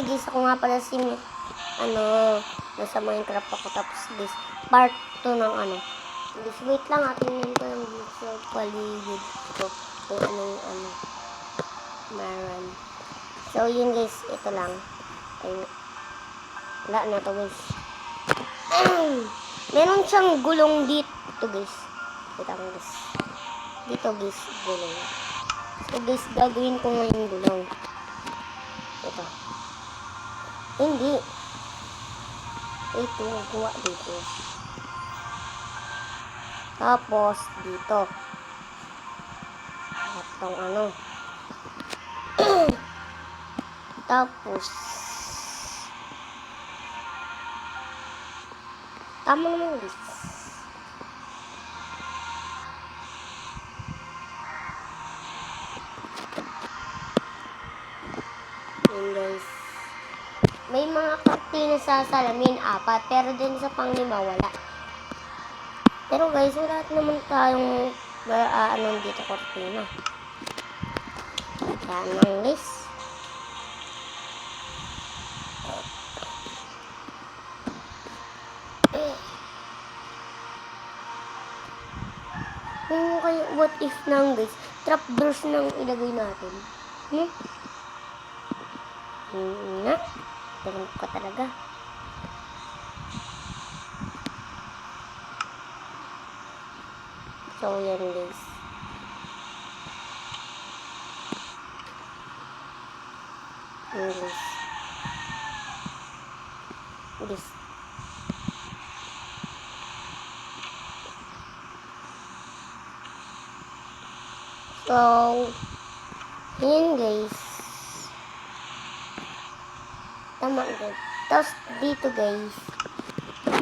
guys, ako nga pala si, nasa Minecraft ako. Tapos guys, part 2 ng Guys, wait lang, tingnan ko yung sa paligid ko. Kung anong, meron. So, yun guys, ito lang. Ay, wala na to guys. Meron siyang gulong dito guys. Wait lang guys. Dito guys, gulong. So guys, gagawin ko ngayon gulong. Ito. Hindi. Ito, kuha dito. Tapos, dito. Itong Tapos, tama naman guys. Yun guys. May mga kortina sa salamin, 4. Pero dun sa panglima, wala. Pero guys, wala naman tayong dito kortina. Yan lang guys. Kung kayo, what if nang guys, trapdoors nang ilagay natin. Nga. Ganun ka talaga. So, yan guys. Yan guys. This. So, yan guys. Tama guys. Tapos dito guys,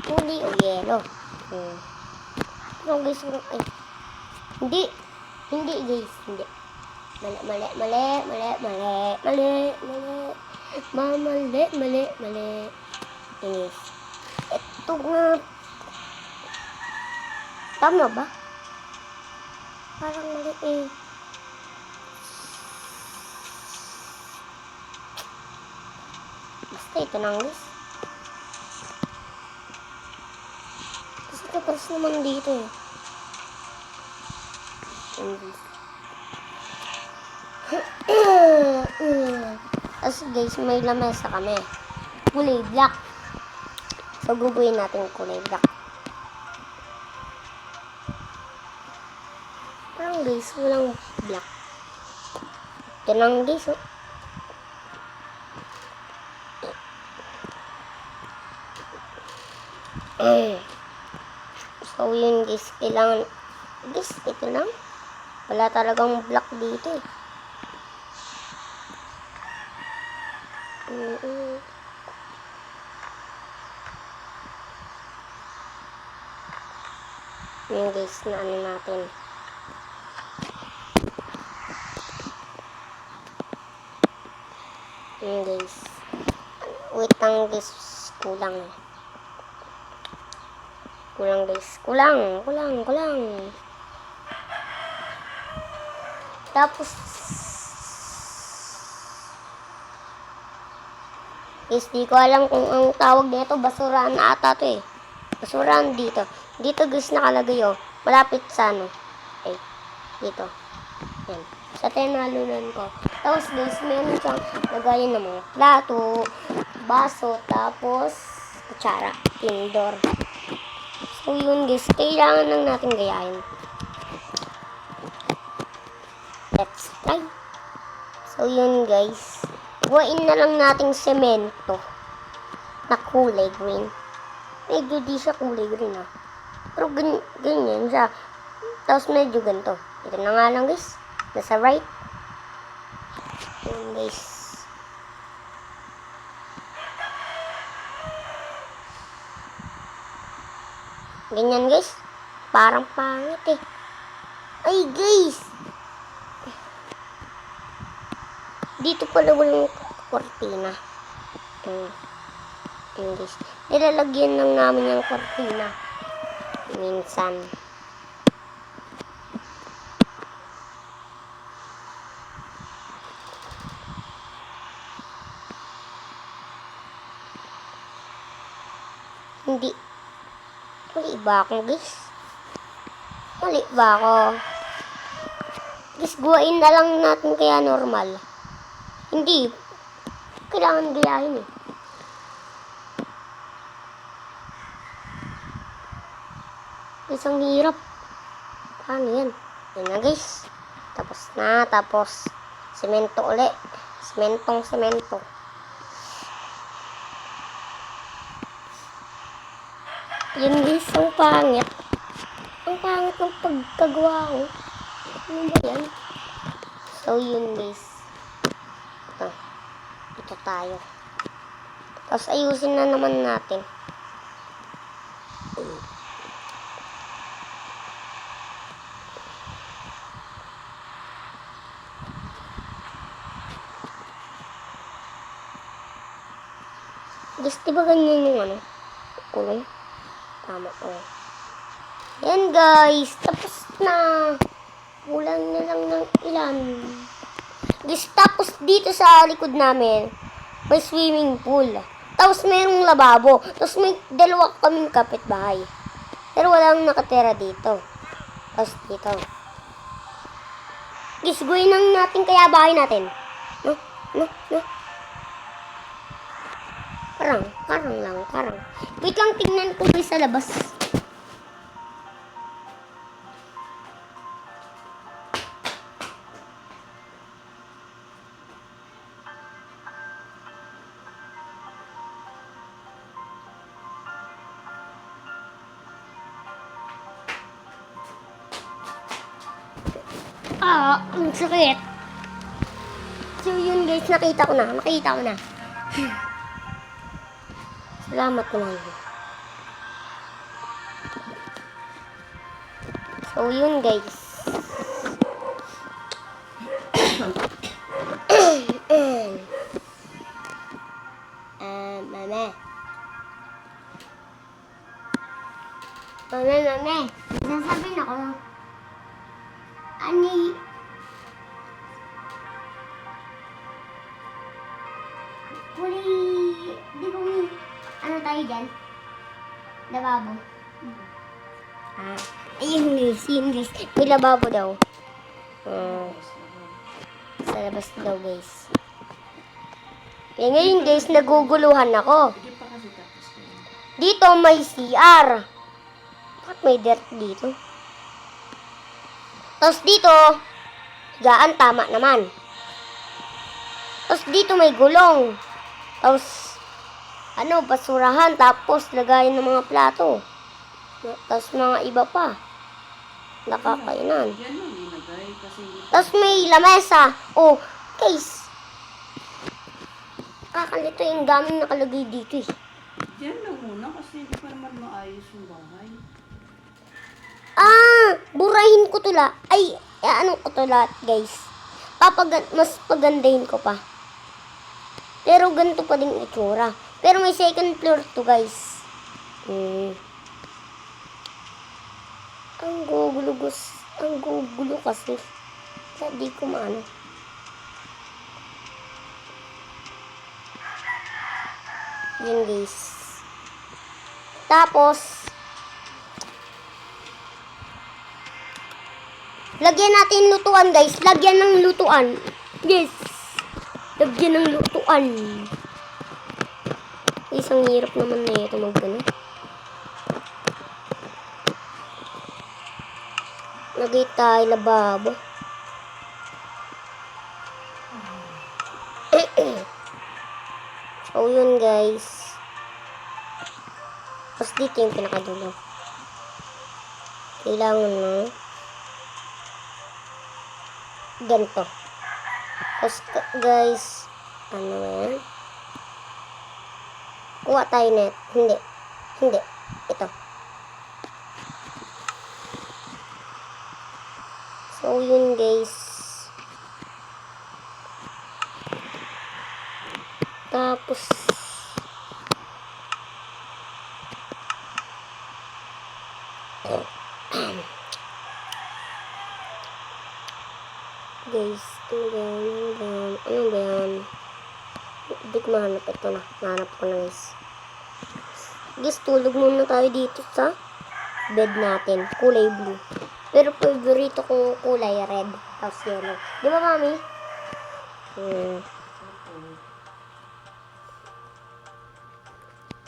kulay o yellow. No guys, ay. Hindi guys, hindi. Mali. Guys. Ito nga. Tama ba? Parang mali eh. Basta ito lang guys. Kasi ito pares naman dito eh. Tapos guys, may lamesa kami. Kulay black. So, gubuin natin kulay black. Parang guys, walang black. Ito lang guys, oh. So, yun guys, kailangan guys, ito lang. Wala talagang black dito eh. Yun guys, na natin. Yun guys. Wait lang guys, kulang guys. Kulang. Tapos guys, di ko alam kung ang tawag nito, basurahan ata to eh. Basurahan dito. Dito guys nakalagay oh. Malapit sa ay, dito. Yan. Sa tinalunan ko. Tapos guys, meron siyang lagayan ng mga plato, baso, tapos kutsara, tindor. So yun guys, kailangan lang natin gayahin. Let's try. So yun guys, gawain na lang nating semento na kulay green. Medyo di siya kulay green ah. Pero ganyan siya. Tapos medyo ganito. Ito na nga lang guys. Nasa right. Yun guys. Ganyan guys. Parang pangit eh. Ay guys. Dito pala walang kortina. Yun guys. Nilalagyan lang namin yung kortina. Minsan. Hindi. Mali ba ako, guys? Mali ba ako? Guys, guwain na lang natin kaya normal. Hindi. Kailangan gayahin eh. Guys, ang hirap. Paano yan? Yan na, guys. Tapos na. Tapos, semento uli. Semento. Yun, guys. Ang pangit. Ang pangit ng pagkagawa ko. Ano ba yan? So, yun, guys. Ito tayo. Tapos, ayusin na naman natin. Guys, diba ganyan yung ano? Kulay? Tama ko. Yan guys, tapos na. Kulang na lang ng ilan. Guys, tapos dito sa likod namin, may swimming pool. Tapos mayroong lababo. Tapos may dalawa kaming kapitbahay. Pero walang nakatira dito. Tapos dito. Guys, gawin lang natin kaya bahay natin. No. Karang. Wait lang, tingnan ko guys sa labas. Ang sakit. So yun guys, nakita ko na. Salamat naman. So, yun guys. Mame. Sasabihin ako. Ano tayo dyan? Lababo. Ayun guys. May lababo daw. Sa labas daw guys. Kaya ngayon guys, naguguluhan ako. Dito may CR. Bakit may dirt dito? Tapos dito, higaan, tama naman. Tapos dito may gulong. Tapos, basurahan. Tapos, lagayan ng mga plato. Tapos, mga iba pa. Nakakainan. Tapos, may lamesa. Oh, case. Kakalito yung daming nakalagay dito eh. Diyan lang muna kasi hindi pa naman maayos yung bahay. Burahin ko tula. Ano ko tula, guys. Mas pagandahin ko pa. Pero ganito pa din itsura. Pero may second floor to, guys. Ang gugulo kasi. Kaya di ko maano. Yun, guys. Tapos, lagyan natin lutuan, guys. Lagyan ng lutuan. Yes. Lagyan ng lutuan. Isang hirap naman na ito mag-ano. Lagay tayo lababo. So, yun guys. Tapos dito yung pinakadulo. Kailangan na ganito. Tapos guys, yan? Kuha tayo net. Hindi. Ito. So, yun guys. Tapos, guys, ano ba yan? Hindi ko mahanap. Ito na. Mahanap ko na guys. Guys, tulog muna tayo dito sa bed natin. Kulay blue. Pero favorito kong kulay red. Tapos yellow. Di ba, mami?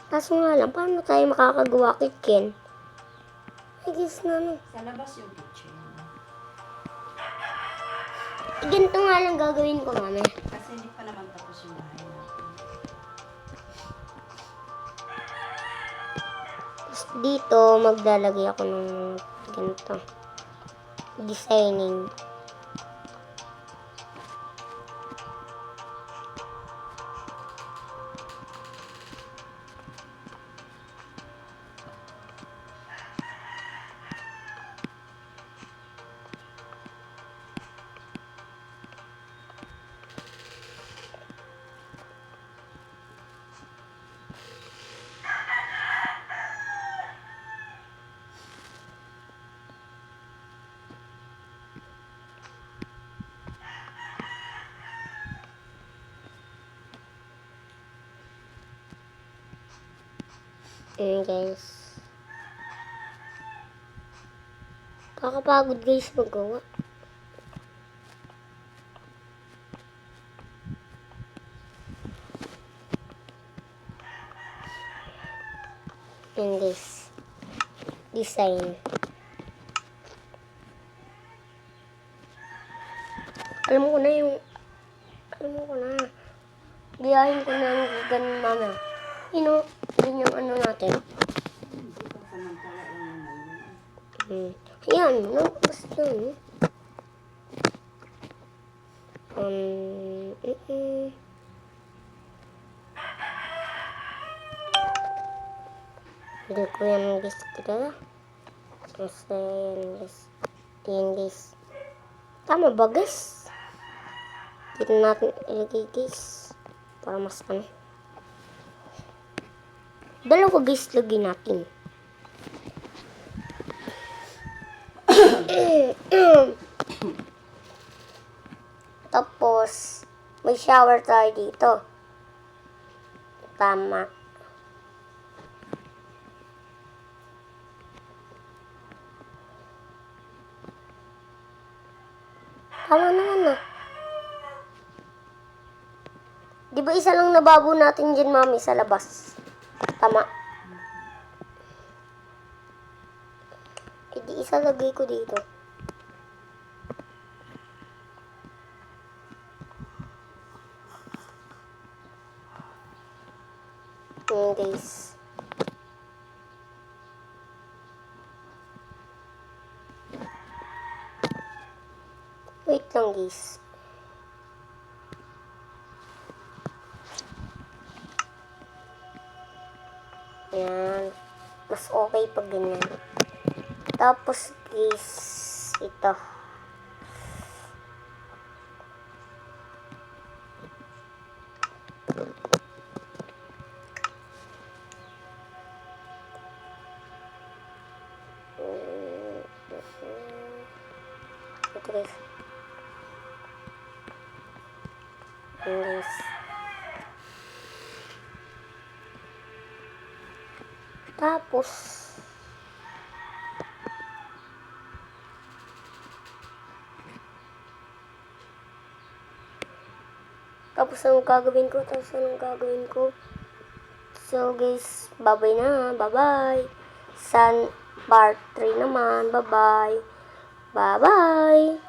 Kaso nga lang, paano tayo makakagawa kay Ken? Ay, guys na no. Sa labas yung kitchen. Ganito nga lang gagawin ko, mami. Kasi hindi pa naman tapos yung bahay natin. Tapos dito, maglalagay ako ng ganito. Designing. Guys. Kakapagod guys magawa. Guys. Design. Alam ko na. Biyahin ko na yung ganun mama. Yun yung ano natin. Samantala lang naman. Ayan, basta yun. Hindi ko yan guys talaga. Basta yan guys. Yan guys. Tama ba guys? Dito natin ilagay guys. Para mas ano. Dalawa guys lagay natin. Tapos, may shower tayo dito. Tama. Tama naman na. Di ba isa lang nababo natin dyan, mami, sa labas? Tama. E di isa lagay ko dito. Guys. Wait lang guys. Ayan. Mas okay pag ganyan. Tapos guys, ito. Ito guys. Guys. Tapos anong gagawin ko? So guys, bye-bye na. Bye-bye. Part 3 naman. Bye-bye. Bye-bye.